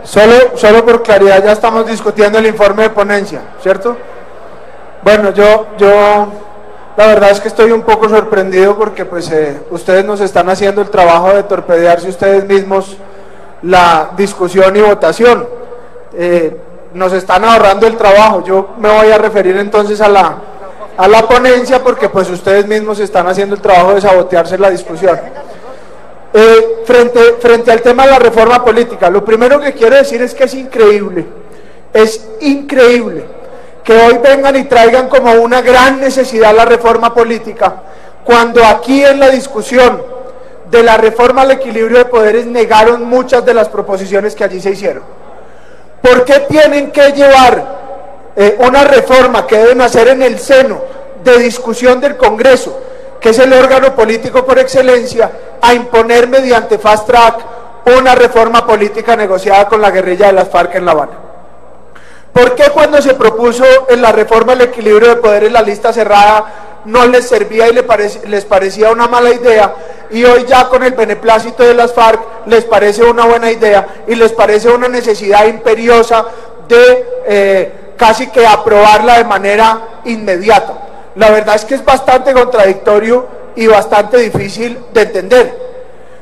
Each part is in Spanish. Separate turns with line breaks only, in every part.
Solo por claridad, ya estamos discutiendo el informe de ponencia, ¿cierto? Bueno, yo la verdad es que estoy un poco sorprendido porque pues ustedes nos están haciendo el trabajo de torpedearse ustedes mismos la discusión y votación. Nos están ahorrando el trabajo. Yo me voy a referir entonces a la ponencia porque pues ustedes mismos están haciendo el trabajo de sabotearse la discusión. Frente al tema de la reforma política, lo primero que quiero decir es que es increíble que hoy vengan y traigan como una gran necesidad la reforma política, cuando aquí en la discusión de la reforma al equilibrio de poderes negaron muchas de las proposiciones que allí se hicieron. ¿Por qué tienen que llevar una reforma que deben hacer en el seno de discusión del Congreso, que es el órgano político por excelencia, a imponer mediante fast track una reforma política negociada con la guerrilla de las FARC en La Habana? ¿Por qué cuando se propuso en la reforma el equilibrio de poderes la lista cerrada no les servía y les parecía una mala idea, y hoy ya con el beneplácito de las FARC les parece una buena idea y les parece una necesidad imperiosa de casi que aprobarla de manera inmediata? La verdad es que es bastante contradictorio y bastante difícil de entender,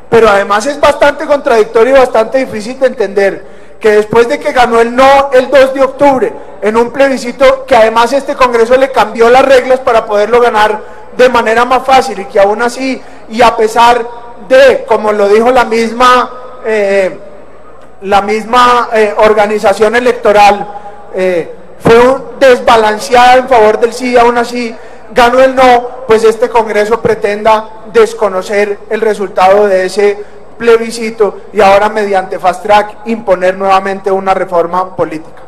pero además es bastante contradictorio y bastante difícil de entender que después de que ganó el no el 2 de octubre en un plebiscito que además este Congreso le cambió las reglas para poderlo ganar de manera más fácil, y que aún así y a pesar de, como lo dijo la misma organización electoral, fue desbalanceada en favor del sí, aún así ganó el no, pues este Congreso pretenda desconocer el resultado de ese plebiscito y ahora mediante fast track imponer nuevamente una reforma política.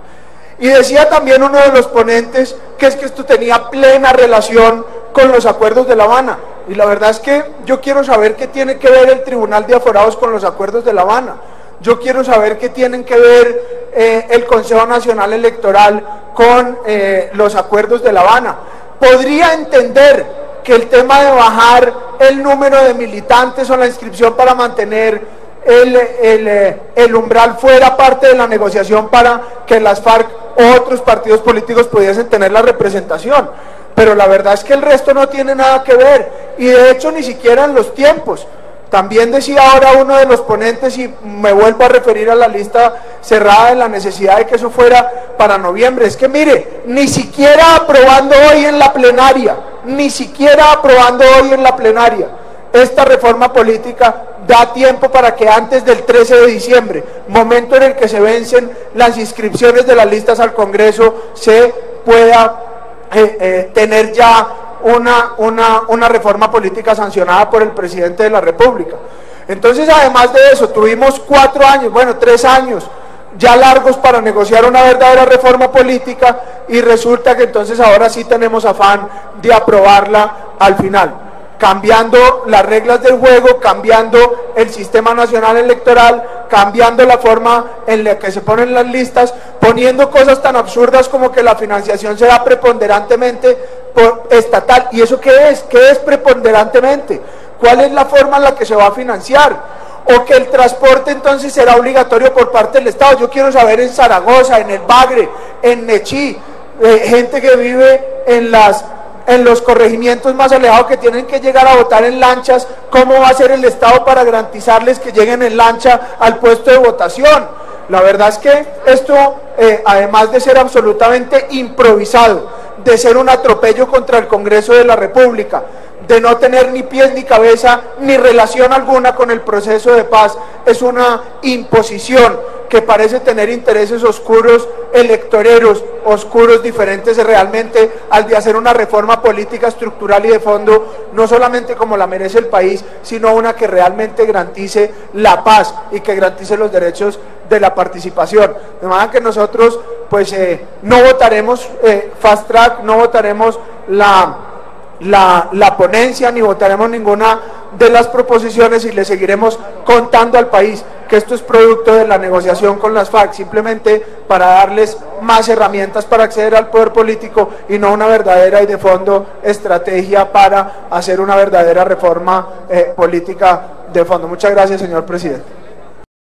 Y decía también uno de los ponentes que es que esto tenía plena relación con los acuerdos de La Habana, y la verdad es que yo quiero saber qué tiene que ver el Tribunal de Aforados con los acuerdos de La Habana. Yo quiero saber qué tienen que ver el Consejo Nacional Electoral con los acuerdos de La Habana. Podría entender que el tema de bajar el número de militantes o la inscripción para mantener el umbral fuera parte de la negociación para que las FARC o otros partidos políticos pudiesen tener la representación, pero la verdad es que el resto no tiene nada que ver, y de hecho ni siquiera en los tiempos. También decía ahora uno de los ponentes, y me vuelvo a referir a la lista cerrada, de la necesidad de que eso fuera para noviembre. Es que mire, ni siquiera aprobando hoy en la plenaria, esta reforma política da tiempo para que antes del 13 de diciembre, momento en el que se vencen las inscripciones de las listas al Congreso, se pueda tener ya una reforma política sancionada por el presidente de la República. Entonces, además de eso, tuvimos 4 años, bueno, 3 años ya largos para negociar una verdadera reforma política, y resulta que entonces ahora sí tenemos afán de aprobarla al final, cambiando las reglas del juego, cambiando el sistema nacional electoral, cambiando la forma en la que se ponen las listas, poniendo cosas tan absurdas como que la financiación será preponderantemente estatal. ¿Y eso qué es? ¿Qué es preponderantemente? ¿Cuál es la forma en la que se va a financiar? O que el transporte entonces será obligatorio por parte del Estado. Yo quiero saber en Zaragoza, en el Bagre, en Nechí, gente que vive en los corregimientos más alejados, que tienen que llegar a votar en lanchas, ¿cómo va a ser el Estado para garantizarles que lleguen en lancha al puesto de votación? La verdad es que esto, además de ser absolutamente improvisado, de ser un atropello contra el Congreso de la República, de no tener ni pies ni cabeza ni relación alguna con el proceso de paz, es una imposición que parece tener intereses oscuros, electoreros, oscuros, diferentes realmente al de hacer una reforma política estructural y de fondo, no solamente como la merece el país, sino una que realmente garantice la paz y que garantice los derechos de la participación. De manera que nosotros pues no votaremos fast track, no votaremos la ponencia, ni votaremos ninguna de las proposiciones, y le seguiremos contando al país que esto es producto de la negociación con las FARC, simplemente para darles más herramientas para acceder al poder político, y no una verdadera y de fondo estrategia para hacer una verdadera reforma política de fondo. Muchas gracias, señor presidente.